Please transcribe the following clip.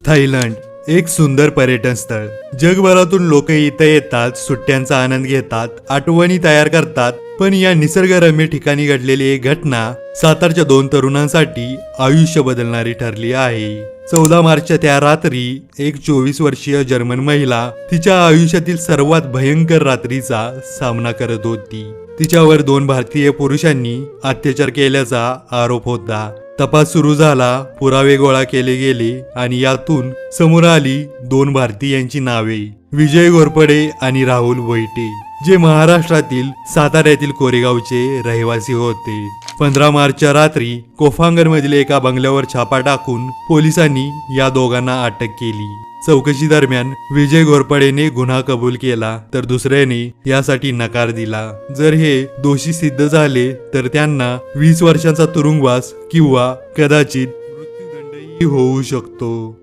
Thailand एक सुंदर पर्यटन स्थळ. जगभरातून लोक इथे येतात, सुट्ट्यांचा आनंद घेतात, आठवणी तयार करतात. पण या निसर्गरम्य ठिकाणी घडलेली एक घटना सातारच्या 2 तरुणांसाठी आयुष्य बदलणारी ठरली आहे. 14 मार्चच्या त्या रात्री एक 24 वर्षीय जर्मन महिला तिच्या आयुष्यातील सर्वात भयंकर रात्रीचा सामना करत होती. तिच्यावर 2 भारतीय पुरुषांनी अत्याचार केल्याचा आरोप होता. तपास सुरू झाला, पुरावे गोळा केले गेले आणि यातून समोर आली 2 भारतीयांची नावे, विजय घोरपडे आणि राहुल वैटे, जे महाराष्ट्रातील साताऱ्यातील कोरेगावचे रहिवासी होते. 15 मार्चच्या रात्री कोफांगर मधील एका बंगल्यावर छापा टाकून पोलिसांनी या दोघांना अटक केली. चौकशी दरम्यान विजय घोरपडेने गुन्हा कबूल केला तर दुसऱ्याने यासाठी नकार दिला. जर हे दोषी सिद्ध झाले तर त्यांना 20 वर्षांचा तुरुंगवास किंवा कदाचित मृत्यूदंडही होऊ शकतो.